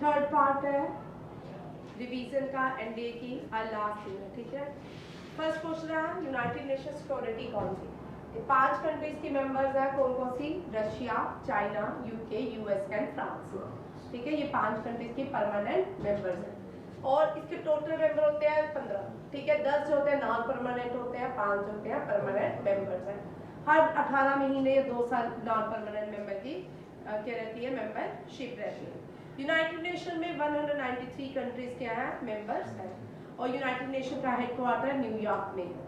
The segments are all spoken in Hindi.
थर्ड पार्ट है रिवीजन का एनडीए की लास्ट ईयर, ठीक है। फर्स्ट क्वेश्चन है यूनाइटेड नेशन सिक्योरिटी काउंसिल, ये 5 कंट्रीज की मेंबर्स है, कौन कौन सी? Russia, China, UK, US and France, ठीक है। ये 5 कंट्रीज की परमानेंट मेंबर्स हैं और इसके टोटल मेंबर होते हैं 15, ठीक है। 10 जो होते हैं नॉन परमानेंट होते हैं, 5 जो होते हैं परमानेंट मेंबर्स हैं। हर 18 महीने या 2 साल नॉन परमानेंट मेंबर की क्या रहती है? मेंबरशिप रहती है। यूनाइटेड नेशन में 193 कंट्रीज क्या है? मेंबर्स हैं और यूनाइटेड नेशन का हेडक्वार्टर न्यूयॉर्क में है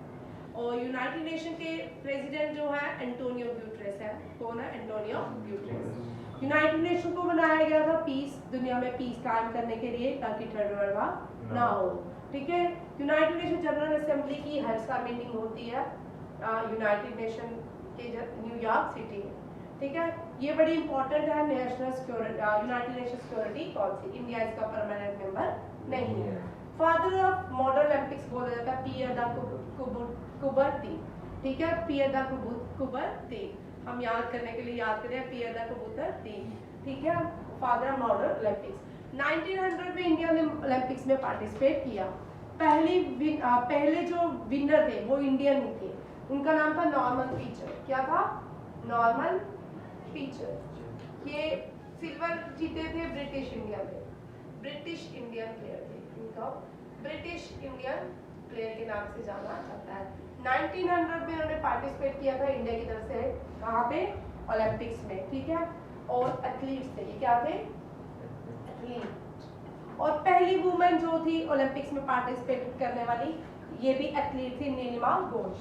और यूनाइटेड नेशन के प्रेसिडेंट जो है एंटोनियो ग्यूटेरेस है। कौन है? Antonio Guterres. यूनाइटेड नेशन को बनाया गया था पीस, दुनिया में पीस कायम करने के लिए, ताकि थर्ड वर्ल्ड वॉर ना हो, ठीक है। यूनाइटेड नेशन जनरल असेंबली की हर साल मीटिंग होती है यूनाइटेड नेशन के न्यूयॉर्क सिटी में, ठीक है। ये बड़ी इंपॉर्टेंट है national security, United Nation Security council. India इसका परमानेंट मेंबर नहीं है। फादर ऑफ मॉडर्न ओलंपिक्स बोला जाता है पियर द कुबरती, ठीक है। पियर द कुबरती हम याद करने के लिए याद करें पियर द कुबरती, ठीक है। फादर ऑफ मॉडर्न ओलंपिक्स 1900 में इंडिया ने ओलंपिक्स में पार्टिसिपेट किया। पहले जो विनर थे वो इंडियन ही थे, उनका नाम था नॉर्मन पीचर। क्या था? Norman pitcher. ये सिल्वर जीते थे ब्रिटिश इंडिया में, ब्रिटिश इंडियन प्लेयर थे, इनको ब्रिटिश इंडियन प्लेयर के नाम से जाना जाता है। 1900 में उन्होंने पार्टिसिपेट किया था इंडिया की तरफ से, कहाँ पे? ओलंपिक्स में, ठीक है। और एथलीट्स थे, ये क्या थे? एथलीट। और पहली वुमेन जो थी ओलंपिक्स में पार्टिसिपेट करने वाली, ये भी एथलीट थी, नीलिमा घोष।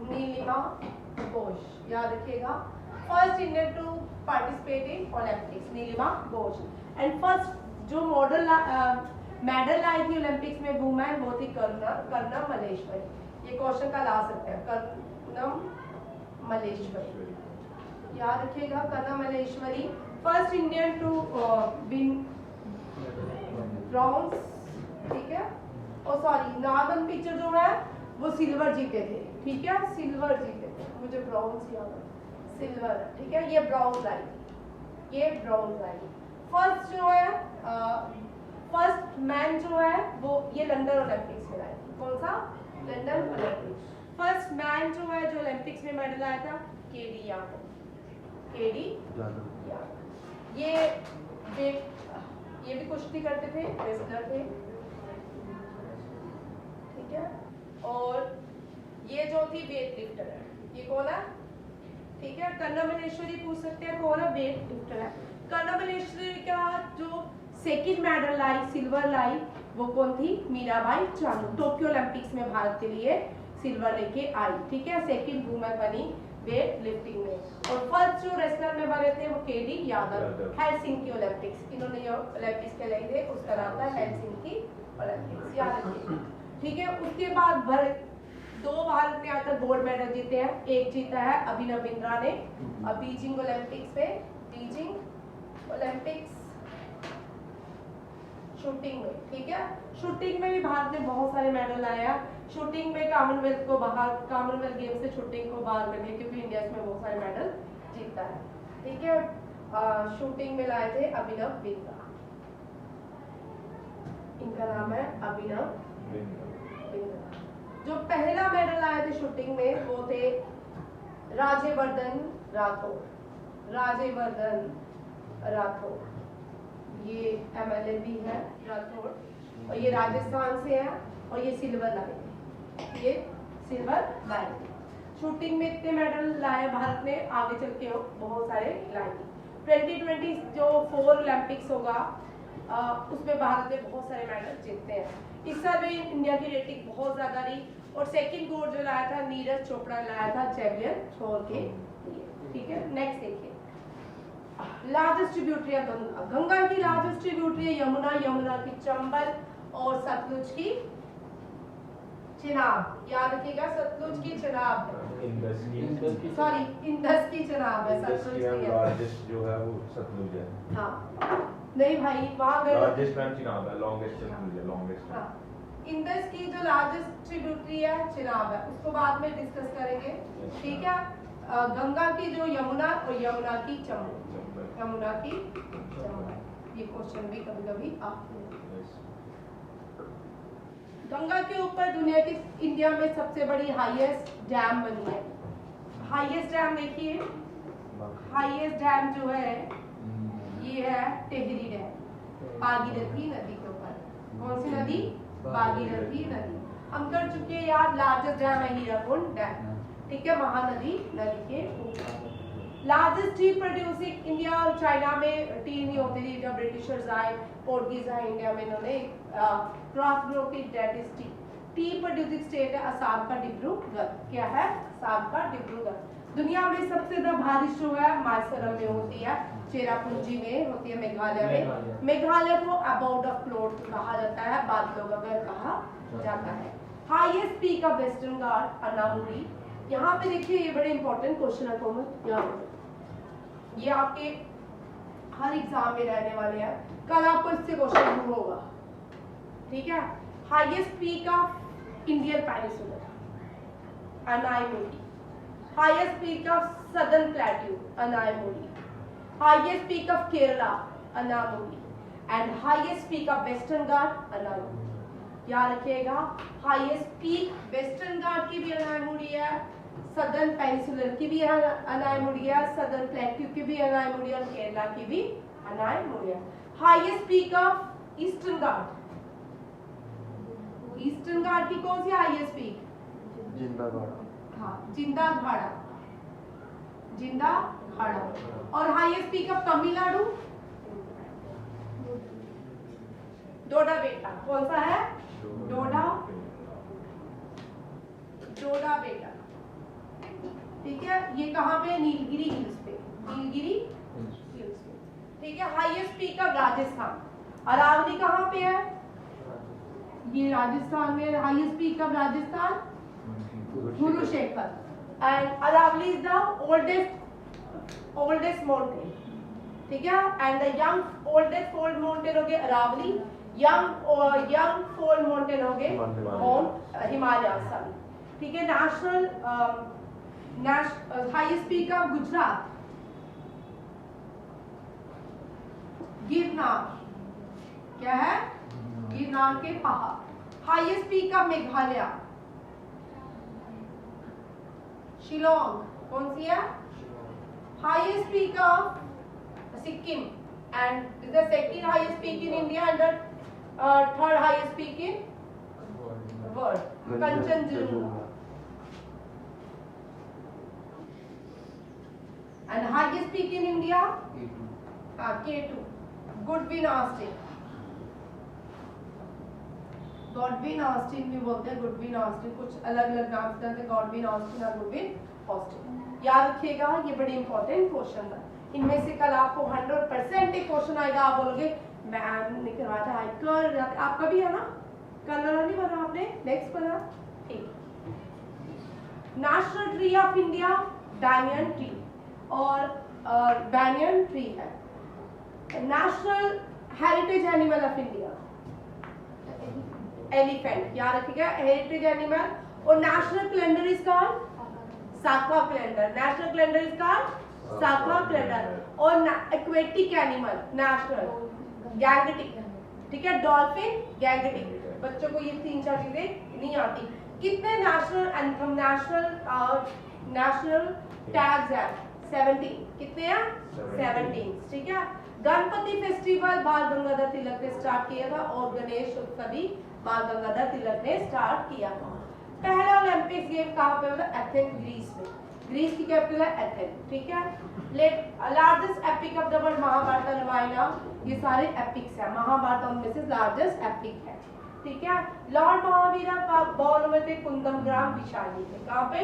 नीलिमा घोष याद रखिएगा। First Indian to participate in Olympics, Nilima Ghosh. And first जो मेडल लाई थी ओलंपिक्स में वुमेन, वो थी कर्णम मल्लेश्वरी। ये क्वेश्चन का ला सकते हैं, कर्णम मल्लेश्वरी याद रखिएगा। Karnam Malleswari first Indian to win bronze, ठीक है। और सॉरी नॉर्मन पिक्चर जो है वो सिल्वर जीते थे, ठीक है। सिल्वर जीते थे, मुझे ब्रॉन्ज याद है, सिल्वर, ठीक है। ये ब्रॉन्ज आई, ये ब्रॉन्ज आई। फर्स्ट जो है फर्स्ट मैन जो है वो ये लंदन ओलंपिक्स में आया। कौन सा? London Olympics. फर्स्ट मैन जो है जो ओलंपिक्स में मेडल आया था, केडी यादव। केडी यादव। ये भी कुश्ती करते थे, रेसलर थे, ठीक है। और ये जो थी वेट लिफ्टर है, ये कौन है? ठीक है। कर्णम मल्लेश्वरी पूछ सकते हैं कौन है? वेट लिफ्टर है। कर्णम मल्लेश्वरी का जो सेकंड मेडल लाई, सिल्वर लाई, वो कौन थी? मीराबाई चानू। टोक्यो ओलंपिक्स में भारत के लिए सिल्वर लेके आई, ठीक है। सेकंड वुमेन बनी वेट लिफ्टिंग में। और फर्स्ट जो रेसलर में बने थे वो केडी यादव, हेलसिंकी ओलंपिक्स। इन्होंने जो ओलंपिक्स के लिए थे उसका नाम था हेलसिंकी ओलंपिक्स, याद रखिए, ठीक है। उसके बाद 2 भारत ने आकर गोल्ड मेडल जीते हैं। एक जीता है अभिनव बिंद्रा ने बीजिंग ओलंपिक्स में, बीजिंग ओलंपिक्स शूटिंग में, ठीक है। शूटिंग में भी भारत ने बहुत सारे मेडल लाया। शूटिंग में कॉमनवेल्थ गेम से शूटिंग को बाहर कर दिया, क्योंकि इंडिया इसमें बहुत सारे मेडल जीता है, ठीक है। शूटिंग में लाए थे अभिनव बिंद्रा, इनका नाम है अभिनव बिंद्रा। जो पहला मेडल लाए थे शूटिंग में वो थे राज्यवर्धन राठौर। राज्यवर्धन राठौर ये एमएलए भी है राठौर, और ये राजस्थान से है, और ये सिल्वर लाए, ये सिल्वर लाए। शूटिंग में इतने मेडल लाए भारत ने, आगे चल के बहुत सारे लाएंगे। 2020 जो 4 ओलंपिक्स होगा उसमें भारत ने बहुत सारे मेडल जीतते हैं। इस साल भी इंडिया की रेटिंग बहुत ज्यादा रही, और सेकंड गोल्ड जो लाया था नीरज चोपड़ा लाया था जैवलिन थ्रो के लिए, ठीक है। नेक्स्ट देखिए, लार्जेस्ट ट्रिब्यूटरी है गंगा। गंगा की लार्जेस्ट ट्रिब्यूटरी है यमुना, यमुना की चंबल, और सतलुज की चिनाब। याद रखिएगा, सतलुज की चिनाब, सॉरी इंदस की चिनाब है, सतलुज की लार्जेस्ट जो है वो सतलुज है। हाँ नहीं भाई, वहाँ गए लार्जेस्ट मैम चिनाब है, लॉन्गेस्ट सतलुज है, लॉन्गेस्ट। हाँ, इंदस की जो लार्जेस्ट ट्रिब्यूटरी है चिनाब है, उसको बाद में डिस्कस करेंगे, ठीक है। गंगा की जो यमुना, और यमुना की चंबल, यमुना की चंबल, ये क्वेश्चन भी कभी कभी आते हैं। Yes. गंगा के ऊपर दुनिया की इंडिया में सबसे बड़ी हाईएस्ट डैम बनी है। हाईएस्ट डैम देखिए, हाईएस्ट डैम जो है ये है टेहरी डैम, भागीरथी नदी के ऊपर। कौन सी नदी? भागीरथी नदी। हम कर चुके हैं याद, लार्जेस्ट डैम है हीराकुंड डैम, ठीक है, महानदी नदी के ऊपर। लार्जेस्ट टी प्रोड्यूसिंग, इंडिया और चाइना में टी नहीं होती थी, जब ब्रिटिशर्स आए, पोर्टुगीज आए इंडिया में, इन्होंने क्रॉप ग्रो की that is tea. Tea producing state है असम का डिब्रूगढ़। क्या है? असम का डिब्रूगढ़। दुनिया में सबसे ज्यादा बारिश जो है मानसरोवर में होती है, चेरापूंजी में होती है, मेघालय में। मेघालय को अबाउट ऑफ फ्लोट कहा जाता है, बादलों का घर कहा जाता है। हाईएस्ट पीक ऑफ वेस्टर्न घाट अनामुरी। यहाँ पे देखिए, ये बड़े इंपॉर्टेंट क्वेश्चन है कोमल, यहाँ पे ये आपके हर एग्जाम में रहने वाले हैं, कल आपको इससे क्वेश्चन शुरू होगा, ठीक है। Highest peak of Indian peninsula Anamudi. Highest peak of southern plateau Anamudi. Highest peak of Kerala Anamudi and highest peak of western Ghat Anamudi. याद रखिएगा, हाईएस्ट पीक वेस्टर्न घाट की भी अनायमुडी है, सदर्न पेनिनसुलर की भी अनायमुडी है, सदर्न प्लेट्यू की भी अनायमुडी और केरला की भी अनायमुडी है। Highest peak of eastern Ghat, eastern Ghat की कौन सी हाईएस्ट पीक? जिंदा घाड़ा। हाँ, जिंदा घाड़ा, जिंदा घाड़ा। और हाईएस्ट पीक ऑफ तमिलनाडु डोडा बेटा। कौन सा है? डोडा, डोडा बेटा, ठीक है। ये कहाँ पे? नीलगिरी हिल्स पे, नीलगिरी हिल्स पे, ठीक है। Highest peak of Rajasthan, Aravalli कहाँ पे है? ये राजस्थान में। Highest peak of Rajasthan Gurushikhar and Aravalli is the oldest mountain, ठीक है। And the young oldest fold mountain हो गए अरावली, यंग फोल्ड माउंटेन हो गए माउंट हिमालय, ठीक है। National highest peak of Gujarat Girnar. क्या है? गिरनार के पहाड़। Highest peak of Meghalaya Shillong. कौन सी है? Highest peak of Sikkim and is the second highest peak in India and third highest peak in world, Kanchenjunga. And highest peak in India K2 Goodwin Austin. Godwin Austen भी बोलते हैं, गुडविन ऑस्टिन, कुछ अलग अलग नाम से जानते हैं, गॉडविन ऑस्टिन और गुडविन ऑस्टिन। याद रखिएगा, ये बड़े इंपॉर्टेंट क्वेश्चन है। इनमें से कल आपको 100% एक क्वेश्चन आएगा, आप बोलोगे मैम ने करवाया था, कर जाते। आपका भी है ना? कल वाला नहीं बना आपने, नेक्स्ट बना, ठीक। National tree of India banyan tree, और banyan ट्री है। National heritage animal of India elephant, याद रखिएगा, हेरिटेज एनिमल। और national calendar is called Saka calendar, national calendar is called Saka calendar. और एक्वेटिक एनिमल नेशनल गैंगटिक, ठीक है, डॉल्फिन, गैंगटिक। बच्चों को ये 3-4 चीजें नहीं आती। कितने नेशनल एंथम, नेशनल टैग्स हैं? 17। कितने हैं? 17, ठीक है। गणपति फेस्टिवल बाल गंगाधर तिलक ने स्टार्ट किया था और गणेश उत्सव भी बाल गंगाधर तिलक ने स्टार्ट किया था। पहला ओलंपिक्स गेम कहाँ पे हुआ? एथेंस, ग्रीस में। ग्रीस की कैपिटल है एथेंस, ठीक है। Largest epic of the world Mahabharata, Ramayana, ये सारे एपिक्स हैं। महाभारत उनमें से लार्जेस्ट एपिक है, ठीक है। लॉर्ड महावीरा बॉर्न हुए थे कुंदमग्राम विशाली में। कहाँ पे?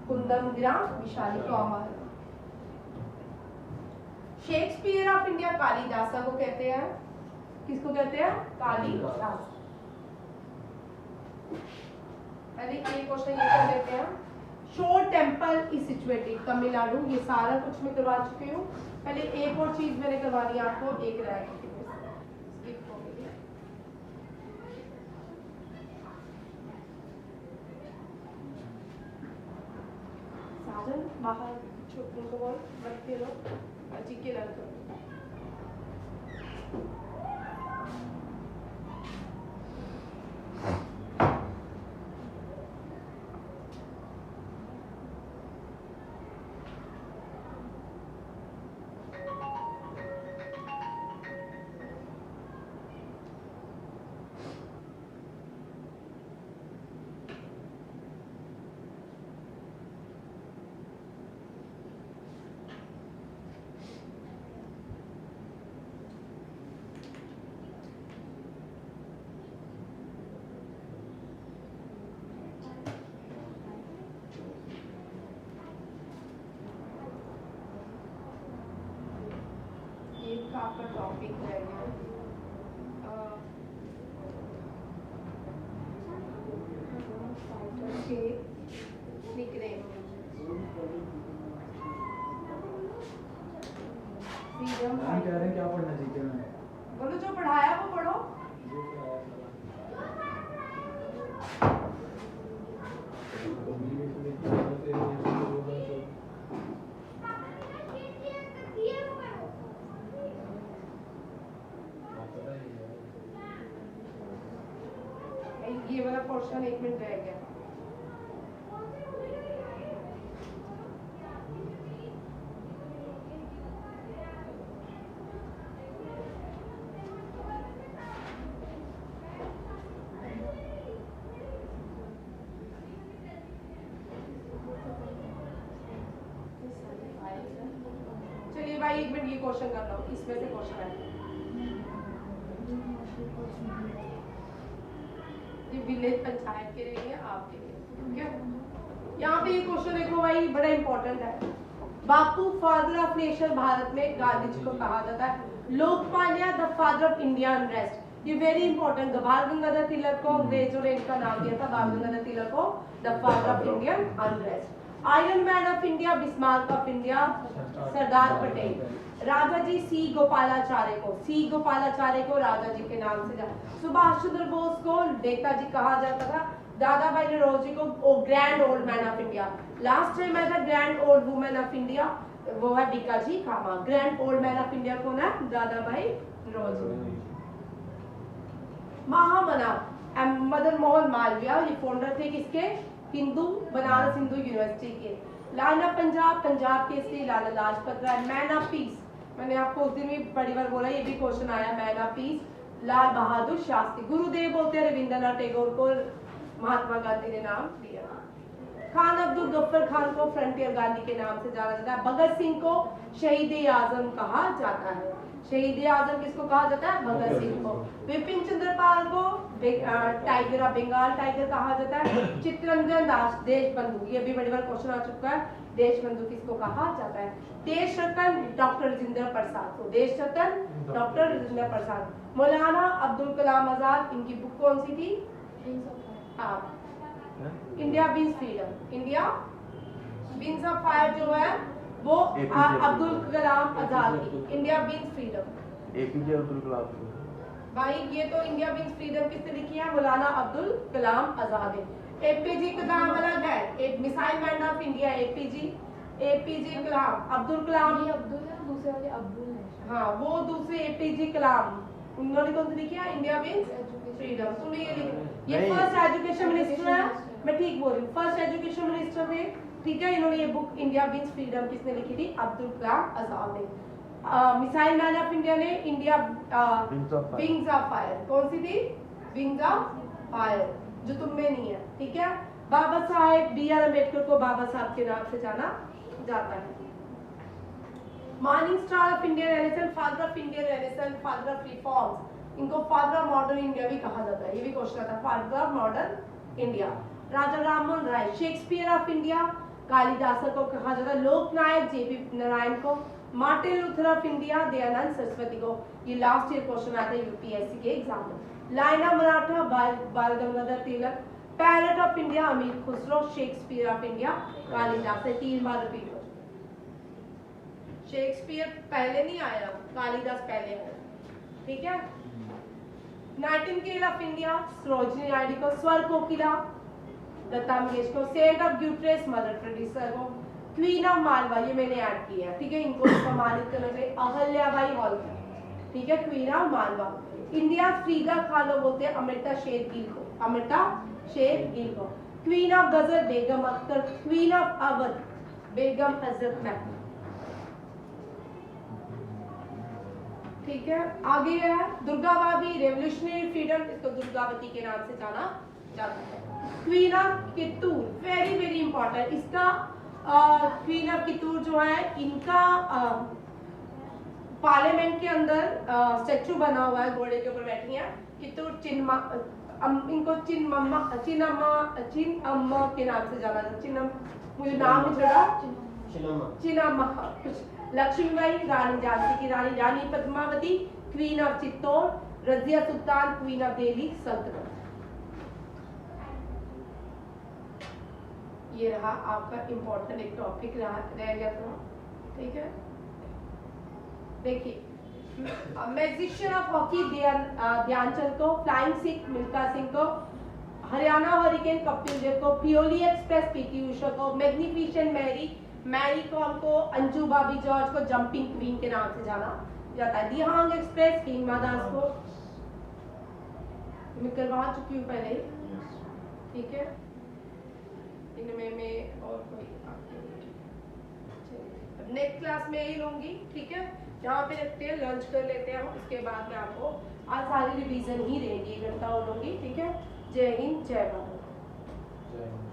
कुंदमग्राम विशाली को हमारे। शेक्सपियर ऑफ इंडिया कालिदासा को कहते हैं। किसको कहते हैं? कालिदास। पहले एक क्वेश्चन ये कर लेते हैं। शोर टेम्पल इज सिचुएटेड तमिलनाडु। ये सारा कुछ मैं करवा चुकी हूँ। पहले एक और चीज मैंने करवा दी आपको, एक रह गई, स्किप हो गई। साधन बाहर छोटे को बोल बच्चे लोग अजी के लड़के आपका टॉपिक रह गया निकनेम फ्रीडम हम कह रहे हैं क्या पढ़ना चाहिए हमें? बोलो जो पढ़ाया वो पढ़ो। ये वाला पोर्शन 1 मिनट रह गया। चलिए भाई 1 मिनट ये क्वेश्चन कर लो, इसमें से क्वेश्चन है ये विलेज पंचायत के लिए है आपके लिए, ठीक है। यहाँ पे ये क्वेश्चन देखो भाई, बड़ा इंपॉर्टेंट है। बापू फादर ऑफ नेशन भारत में गांधी जी को कहा जाता है। Lokmanya the father of India unrest, ये वेरी इंपॉर्टेंट। बाल गंगाधर तिलक को अंग्रेजों ने इनका नाम दिया था, बाल गंगाधर तिलक को the father of Indian unrest. Iron man of India, Bismarck of India, Sardar Patel. Raja ji C Gopalachari को राजा जी के नाम से जाना। सुभाष चंद्र बोस को नेताजी कहा जाता था। दादा भाई नौरोजी को grand old man of India. Last time आया था grand old women of India, वो है Bhikaji Cama. Grand old man of India कौन है? दादा भाई नौरोजी। महामना मदन मोहन मालवीय, ये फाउंडर थे किसके? हिंदू, बनारस हिंदू यूनिवर्सिटी के। लाला Punjab Kesari Lala Lajpat Rai. Man of peace, मैंने आपको उस दिन भी बड़ी बार बोला, ये भी क्वेश्चन आया। Man of peace Lal Bahadur Shastri. गुरुदेव बोलते हैं रविंद्रनाथ टैगोर को, महात्मा गांधी ने नाम दिया। खान अब्दुल गफ्फर खान को फ्रंटियर गांधी के नाम से जाना जाता है। भगत सिंह को शहीद ए आजम कहा जाता है। शहीद ए आजम किसको कहा जाता है? भगत सिंह को। विपिन चंद्रपाल को टाइगर ऑफ बंगाल टाइगर कहा जाता है। चित्तरंजन दास देशबंधु, ये भी बड़ी बार क्वेश्चन आ चुका है। देशबंधु किसको कहा जाता है? देश रत्न डॉक्टर राजेंद्र प्रसाद को। देश रत्न डॉक्टर राजेंद्र प्रसाद। मौलाना अब्दुल कलाम आजाद, इनकी बुक कौन सी थी? हाँ, India wins freedom. India wings of fire जो है वो अब्दुल कलाम आजाद की। India wins freedom APJ Abdul Kalam. भाई ये तो इंडिया विंस फ्रीडम किसने लिखी है? मौलाना अब्दुल कलाम आजाद है। एपीजे कलाम अलग है, एक missile man of India APJ Kalam. Abdul Kalam ये अब्दुल है, दूसरे वाले अब्दुल है। हाँ, वो दूसरे एपीजे कलाम, उन्होंने कौन सी लिखी है? India wins freedom. सुनिए ये फर्स्ट एजुकेशन मिनिस्टर है, मैं ठीक बोल रही हूँ, फर्स्ट एजुकेशन मिनिस्टर थे, ठीक है। इन्होंने ये बुक इंडिया विंस फ्रीडम किसने लिखी थी? अब्दुल कलाम आजाद ने। मिसाइल मैन ऑफ इंडिया ने इंडिया विंग्स ऑफ फायर, कौन सी थी? विंग्स ऑफ फायर, जो तुम में नहीं है, ठीक है। बाबा साहेब बी आर अम्बेडकर को बाबा साहब के नाम से जाना जाता है। Morning star of Indian renaissance, father of Indian renaissance, father of reforms, इनको फादर ऑफ मॉडर्न इंडिया भी कहा जाता है। ये भी क्वेश्चन आता है, father of modern India. Raja Rammohan Roy, Shakespeare of India, Kalidas को कहा जाता है। लोकनायक जेपी नारायण को। Martin Luther of India, Dayanand Saraswati को। ये लास्ट ईयर क्वेश्चन आता है यूपीएससी के एग्जाम में। लाइना Maratha, Bal Gangadhar Tilak. Parrot of India, Amir Khusro. Shakespeare of India, Kalidas. 3 बार रिपीट हो। शेक्सपियर पहले नहीं आया, कालिदास पहले आया, ठीक है। Nightingale of India, Sarojini Naidu को। स्वर कोकिला, Lata Mangeshkar. Saint of gutters, Mother Teresa को। क्वीन ऑफ मालवा, ये मैंने ऐड किया है, ठीक है, इनको सम्मानित करना चाहिए। अहल्याबाई होलकर, ठीक है, क्वीन ऑफ मालवा। इंडिया फ्रीदा खालो बोलते हैं अमृता शेर गिल को। अमृता शेर गिल को। क्वीन ऑफ गजल, बेगम अख्तर। क्वीन ऑफ अवध, बेगम हजरत महमूद, ठीक है। आगे है दुर्गा भाभी, रेवोल्यूशनरी फ्रीडम, इसको दुर्गावती के नाम से जाना जाता है। Queen of Kittur, very very important. इसका क्वीन ऑफ कित्तूर जो है, इनका पार्लियामेंट के अंदर स्टैचू बना हुआ है, घोड़े के ऊपर बैठी हैं। कित्तूर इनको चिन्नम्मा के नाम से जाना जाता है। मुझे नाम नहीं चढ़ा, चिन्नम्मा कुछ लक्ष्मीबाई रानी झांसी की Rani, Rani Padmavati queen of Chittor, Razia Sultan queen of Delhi सल्तनत। ये रहा आपका इम्पोर्टेंट एक टॉपिक रह गया था, ठीक है। देखिए मैजिशियन ऑफ हॉकी ध्यानचंद को, फ्लाइंग सिख मिल्खा सिंह को, हरियाणा हरिकेन कपिल देव को, पियोली एक्सप्रेस पीटी उषा को, मैग्निफिसेंट मैरी कॉम को, अंजू बॉबी जॉर्ज को जंपिंग क्वीन के नाम से जाना जाता है, दिहांग एक्सप्रेस हिमा दास को मैं करवा चुकी हूँ पहले, ठीक है। इनमें मैं और कोई नेक्स्ट क्लास में यही लूंगी, ठीक है। यहाँ पे रखते हैं, लंच कर लेते हैं हम, उसके बाद में आपको आज सारी रिवीजन ही रहेगी, 1 घंटा और लूंगी, ठीक है। जय हिंद, जय भारत। जय हिंद।